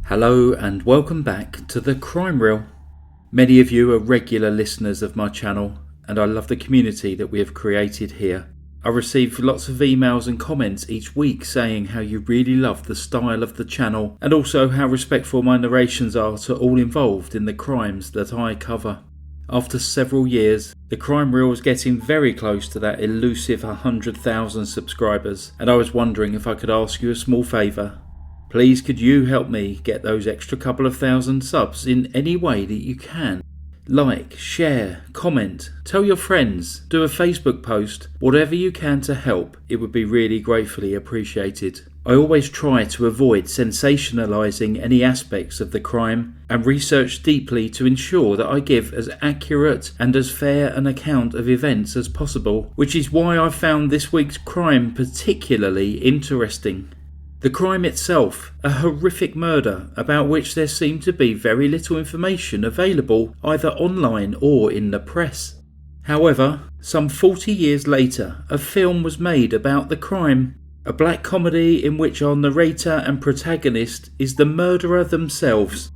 Hello and welcome back to the Crime Reel. Many of you are regular listeners of my channel and I love the community that we have created here. I receive lots of emails and comments each week saying how you really love the style of the channel and also how respectful my narrations are to all involved in the crimes that I cover. After several years, the Crime Reel was getting very close to that elusive 100,000 subscribers, and I was wondering if I could ask you a small favour. Please could you help me get those extra couple of thousand subs in any way that you can? Like, share, comment, tell your friends, do a Facebook post, whatever you can to help, it would be really gratefully appreciated. I always try to avoid sensationalising any aspects of the crime and research deeply to ensure that I give as accurate and as fair an account of events as possible, which is why I found this week's crime particularly interesting. The crime itself, a horrific murder about which there seemed to be very little information available either online or in the press. However, some 40 years later, a film was made about the crime, a black comedy in which our narrator and protagonist is the murderer themselves.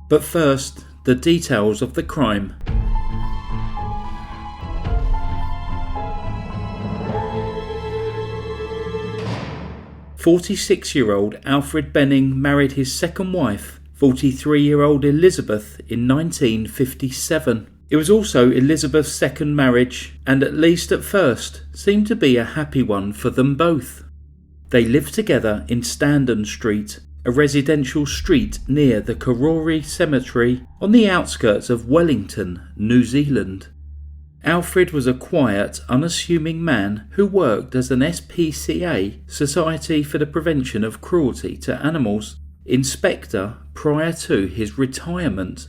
But first, the details of the crime. 46-year-old Alfred Benning married his second wife, 43-year-old Elizabeth, in 1957. It was also Elizabeth's second marriage, and at least at first, seemed to be a happy one for them both. They lived together in Standen Street, a residential street near the Karori Cemetery on the outskirts of Wellington, New Zealand. Alfred was a quiet, unassuming man who worked as an SPCA, Society for the Prevention of Cruelty to Animals, inspector prior to his retirement.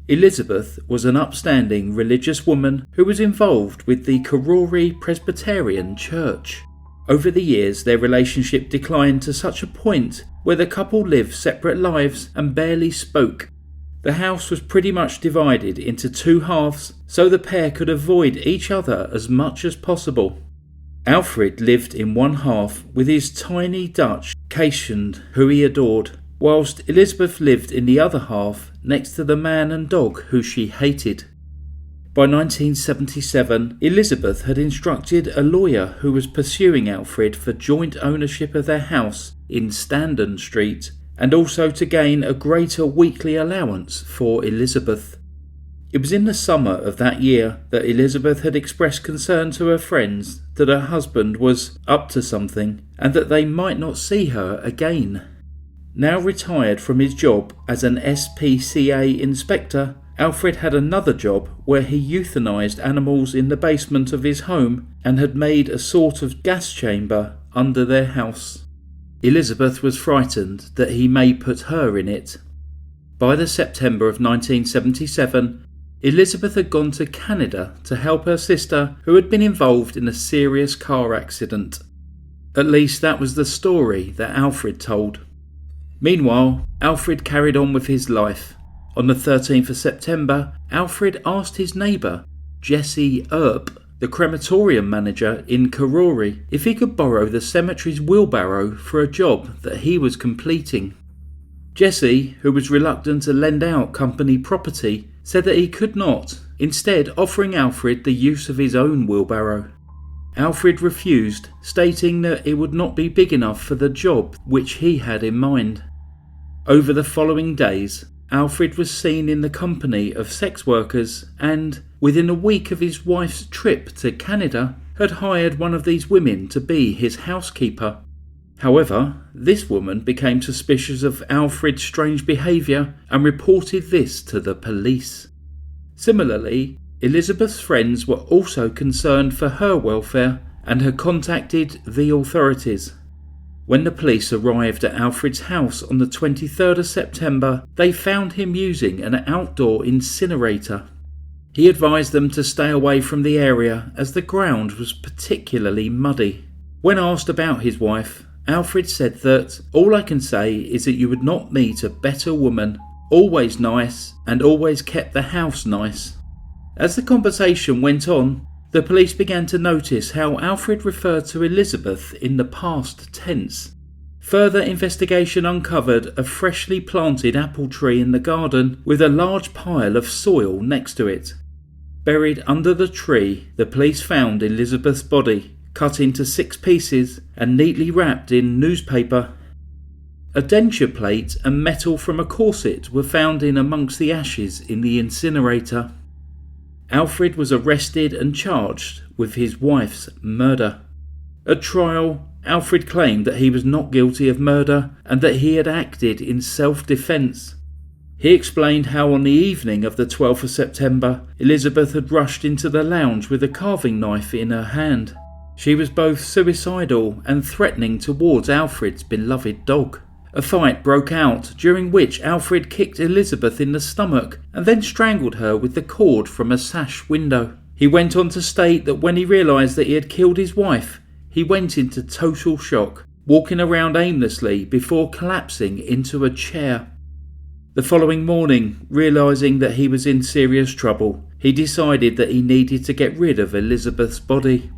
Elizabeth was an upstanding religious woman who was involved with the Karori Presbyterian Church. Over the years, their relationship declined to such a point where the couple lived separate lives and barely spoke. The house was pretty much divided into two halves so the pair could avoid each other as much as possible. Alfred lived in one half with his tiny Dutch Caitian who he adored, whilst Elizabeth lived in the other half next to the man and dog who she hated. By 1977, Elizabeth had instructed a lawyer who was pursuing Alfred for joint ownership of their house in Standen Street, and also to gain a greater weekly allowance for Elizabeth. It was in the summer of that year that Elizabeth had expressed concern to her friends that her husband was up to something and that they might not see her again. Now retired from his job as an SPCA inspector, Alfred had another job where he euthanized animals in the basement of his home and had made a sort of gas chamber under their house. Elizabeth was frightened that he may put her in it. By the September of 1977, Elizabeth had gone to Canada to help her sister who had been involved in a serious car accident. At least that was the story that Alfred told. Meanwhile, Alfred carried on with his life. On the 13th of September, Alfred asked his neighbour, Jesse Earp, the crematorium manager in Karori, if he could borrow the cemetery's wheelbarrow for a job that he was completing. Jesse, who was reluctant to lend out company property, said that he could not, instead offering Alfred the use of his own wheelbarrow. Alfred refused, stating that it would not be big enough for the job which he had in mind. Over the following days, Alfred was seen in the company of sex workers and, within a week of his wife's trip to Canada, had hired one of these women to be his housekeeper. However, this woman became suspicious of Alfred's strange behaviour and reported this to the police. Similarly, Elizabeth's friends were also concerned for her welfare and had contacted the authorities. When the police arrived at Alfred's house on the 23rd of September, they found him using an outdoor incinerator. He advised them to stay away from the area as the ground was particularly muddy. When asked about his wife, Alfred said that, "All I can say is that you would not meet a better woman, always nice and always kept the house nice." As the conversation went on, the police began to notice how Alfred referred to Elizabeth in the past tense. Further investigation uncovered a freshly planted apple tree in the garden with a large pile of soil next to it. Buried under the tree, the police found Elizabeth's body, cut into 6 pieces and neatly wrapped in newspaper. A denture plate and metal from a corset were found in amongst the ashes in the incinerator. Alfred was arrested and charged with his wife's murder. At trial, Alfred claimed that he was not guilty of murder and that he had acted in self-defence. He explained how on the evening of the 12th of September, Elizabeth had rushed into the lounge with a carving knife in her hand. She was both suicidal and threatening towards Alfred's beloved dog. A fight broke out, during which Alfred kicked Elizabeth in the stomach and then strangled her with the cord from a sash window. He went on to state that when he realised that he had killed his wife, he went into total shock, walking around aimlessly before collapsing into a chair. The following morning, realising that he was in serious trouble, he decided that he needed to get rid of Elizabeth's body.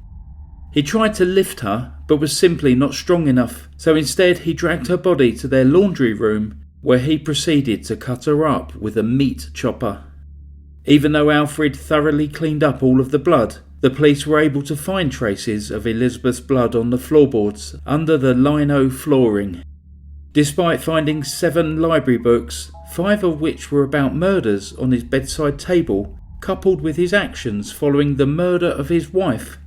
He tried to lift her, but was simply not strong enough, so instead he dragged her body to their laundry room, where he proceeded to cut her up with a meat chopper. Even though Alfred thoroughly cleaned up all of the blood, the police were able to find traces of Elizabeth's blood on the floorboards under the lino flooring. Despite finding 7 library books, 5 of which were about murders on his bedside table, coupled with his actions following the murder of his wife,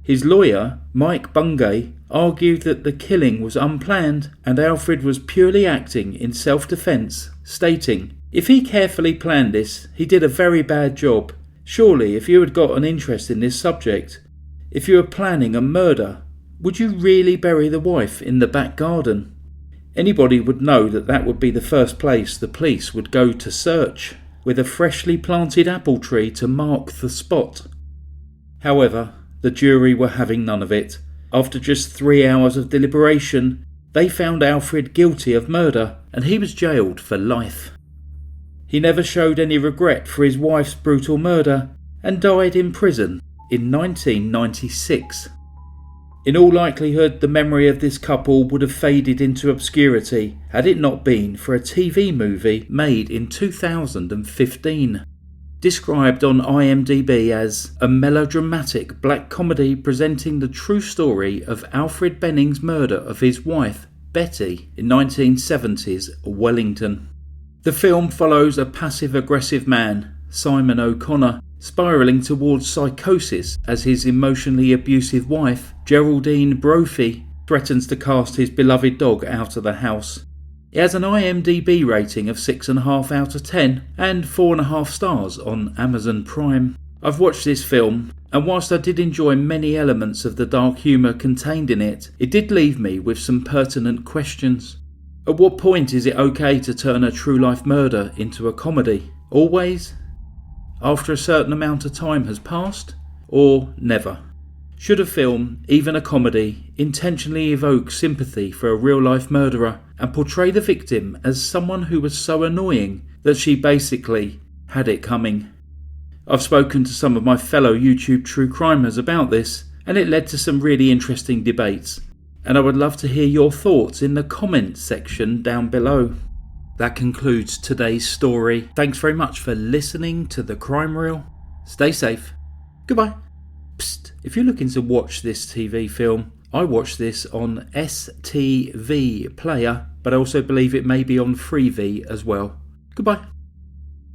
his lawyer, Mike Bungay, argued that the killing was unplanned and Alfred was purely acting in self-defence, stating, "If he carefully planned this, he did a very bad job. Surely, if you had got an interest in this subject, if you were planning a murder, would you really bury the wife in the back garden? Anybody would know that that would be the first place the police would go to search, with a freshly planted apple tree to mark the spot." However, the jury were having none of it. After just 3 hours of deliberation, they found Alfred guilty of murder and he was jailed for life. He never showed any regret for his wife's brutal murder and died in prison in 1996. In all likelihood, the memory of this couple would have faded into obscurity had it not been for a TV movie made in 2015. Described on IMDb as a melodramatic black comedy presenting the true story of Alfred Benning's murder of his wife, Betty, in 1970s Wellington. The film follows a passive-aggressive man, Simon O'Connor, spiralling towards psychosis as his emotionally abusive wife, Geraldine Brophy, threatens to cast his beloved dog out of the house. It has an IMDb rating of 6.5 out of 10 and 4.5 stars on Amazon Prime. I've watched this film, and whilst I did enjoy many elements of the dark humour contained in it, it did leave me with some pertinent questions. At what point is it okay to turn a true-life murder into a comedy? Always? After a certain amount of time has passed? Or never? Should a film, even a comedy, intentionally evoke sympathy for a real-life murderer and portray the victim as someone who was so annoying that she basically had it coming? I've spoken to some of my fellow YouTube true crimers about this, and it led to some really interesting debates, and I would love to hear your thoughts in the comments section down below. That concludes today's story. Thanks very much for listening to The Crime Reel. Stay safe. Goodbye. Psst, if you're looking to watch this TV film, I watched this on STV Player, but I also believe it may be on Freevee as well. Goodbye.